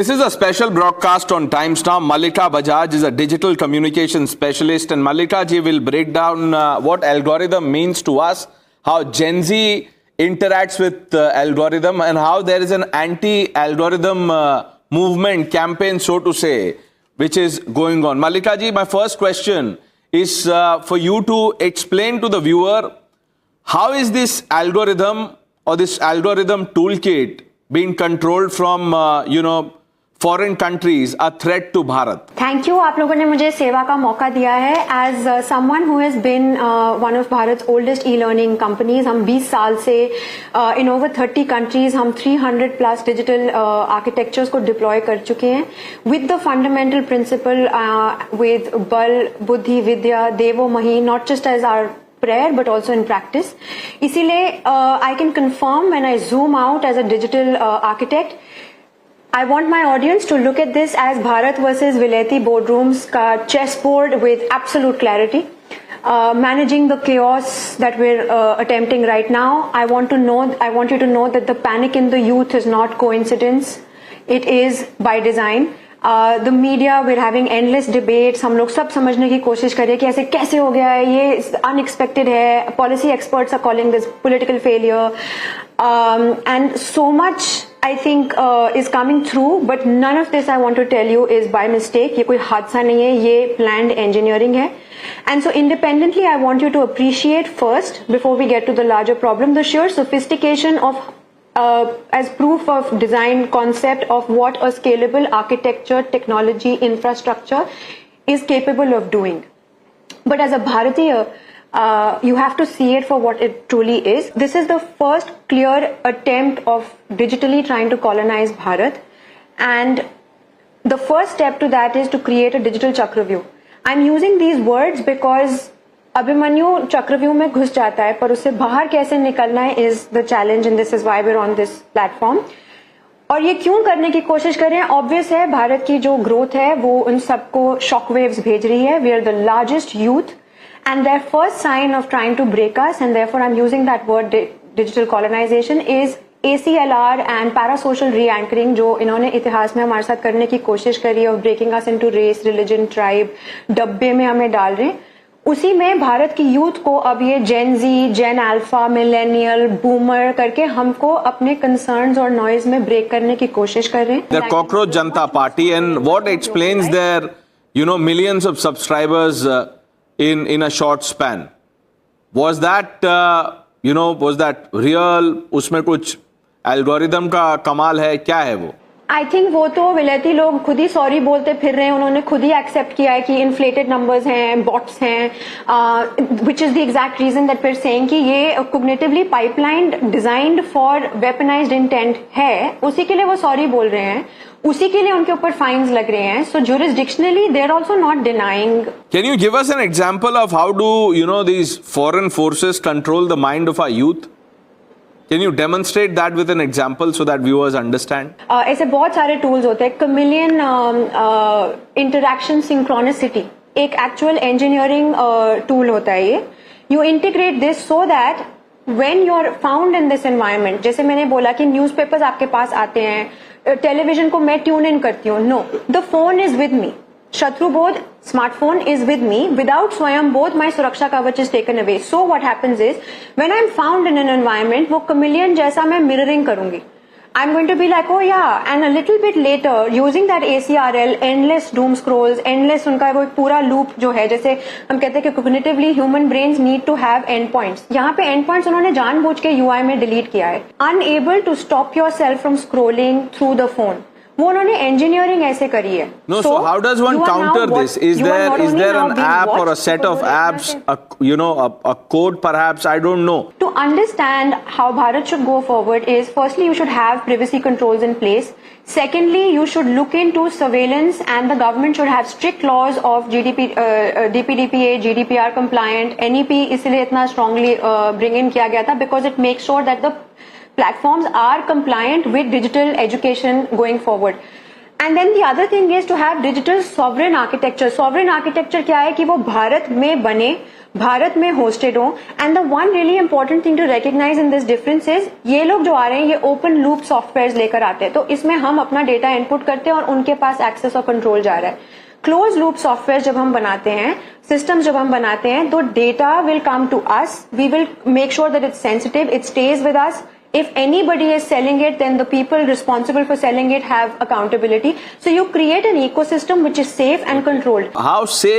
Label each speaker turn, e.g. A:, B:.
A: This is a special broadcast on Times Now. Mallika Bajaj is a digital communication specialist, and Mallika ji will break down what algorithm means to us, how Gen Z interacts with algorithm, and how there is an anti-algorithm movement campaign, so to say, which is going on. Mallika ji, my first question is for you to explain to the viewer, how is this algorithm or this algorithm toolkit being controlled from, foreign countries, a threat to Bharat?
B: Thank you. आप लोगों ने मुझे सेवा का मौका दिया है. As someone who has been one of Bharat's oldest e-learning companies, हम 20 साल से in over 30 countries हम 300 plus digital architectures को deploy कर चुके हैं. With the fundamental principle with Bal, Buddhi, Vidya, Devo Mahi, not just as our prayer but also in practice. इसीलिए I can confirm when I zoom out as a digital architect, I want my audience to look at this as Bharat versus Vileti boardrooms ka chessboard with absolute clarity. Managing the chaos that we're attempting right now. I want you to know that the panic in the youth is not coincidence. It is by design. The media, we're having endless debates. हम लोग सब समझने की कोशिश कर रहे हैं कि ऐसे कैसे हो गया है, ये unexpected है. Policy experts are calling this political failure. And so much I think is coming through, but none of this I want to tell you is by mistake. ये कोई हादसा नहीं है, ये planned engineering है. And so independently I want you to appreciate first, before we get to the larger problem, the sheer sophistication of as proof of design concept of what a scalable architecture, technology, infrastructure is capable of doing. But as a Bharatiya, you have to see it for what it truly is. This is the first clear attempt of digitally trying to colonize Bharat. And the first step to that is to create a digital Chakravyuh. I'm using these words because Abhimanyu चक्रव्यूह में घुस जाता है, पर उससे बाहर कैसे निकलना है is the challenge, and this is why we're on this platform. और ये क्यों करने की कोशिश कर रहे हैं? Obvious है, भारत की जो growth है वो उन सबको shock waves भेज रही है. We are the largest youth, and their first sign of trying to break us, and therefore I'm using that word digital colonization, is ACLR and parasocial re-anchoring, जो इन्होंने इतिहास में हमारे साथ करने की कोशिश करी है, of breaking us into race, religion, tribe, डब्बे में हमें डाल रहे हैं. उसी में भारत की यूथ को अब ये जेन जी, जेन अल्फा, मिलेनियल, बूमर करके हमको अपने कंसर्न्स और नॉइज में ब्रेक करने की कोशिश कर रहे हैं.
A: The Cockroach Janata Party, and what explains their, millions of subscribers in a short span? Was that, was that real? उसमें कुछ एल्गोरिदम का कमाल है, क्या है वो?
B: आई थिंक वो तो विलेती लोग खुद ही सॉरी बोलते फिर रहे हैं. उन्होंने खुद ही एक्सेप्ट किया है कि इन्फ्लेटेड नंबर्स हैं, बॉट्स हैं, which is the exact reason that we are saying कि ये cognitively pipeline designed for weaponized intent है. उसी के लिए वो सॉरी बोल रहे हैं, उसी के लिए उनके ऊपर फाइन्स लग रहे हैं. So jurisdictionally they are also not denying.
A: Can you give us an example of how do these foreign forces control the mind of our youth? Can you demonstrate that with an example so that viewers understand?
B: ऐसे बहुत सारे tools होते हैं. Chameleon interaction synchronicity एक actual engineering tool होता है ये. You integrate this so that when you're found in this environment, जैसे मैंने बोला कि newspapers आपके पास आते हैं, television को मैं tune in करती हूँ. No, the phone is with me. शत्रु बोध smartphone is with me. Without स्वयं बोध my सुरक्षा कवच is taken away. So what happens is when I'm found in an environment, वो chameleon जैसा मैं mirroring करूंगी. I'm going to be like, oh yeah, and a little bit later using that ACRL, endless doom scrolls, endless उनका वो पूरा loop जो है, जैसे हम कहते हैं कि cognitively human brains need to have endpoints. यहाँ पे endpoints उन्होंने जानबूझ के UI में delete किया है. Unable to stop yourself from scrolling through the phone. वो उन्होंने engineering ऐसे करी है.
A: No, so how does one counter this? Is there an app or a set of apps, a code perhaps? I don't know.
B: To understand how Bharat should go forward is, firstly, you should have privacy controls in place. Secondly, you should look into surveillance, and the government should have strict laws of DPDPA, GDPR compliant. NEP इसलिए इतना strongly bring in किया गया था because it makes sure that the platforms are compliant with digital education going forward. And then the other thing is to have digital sovereign architecture. Sovereign architecture क्या है कि वो भारत में बने, भारत में hosted हो. And the one really important thing to recognize in this difference is ये लोग जो आ रहे हैं ये open loop softwares लेकर आते हैं. तो इसमें हम अपना data input करते हैं और उनके पास access और control जा रहा है. क्लोज लूप सॉफ्टवेयर जब हम बनाते हैं, सिस्टम जब हम बनाते हैं, तो data will come to us. We will make sure that it's sensitive, it stays with us. If anybody is selling it, then the people responsible for selling it have accountability. So you create an ecosystem which is safe and controlled.
A: How safe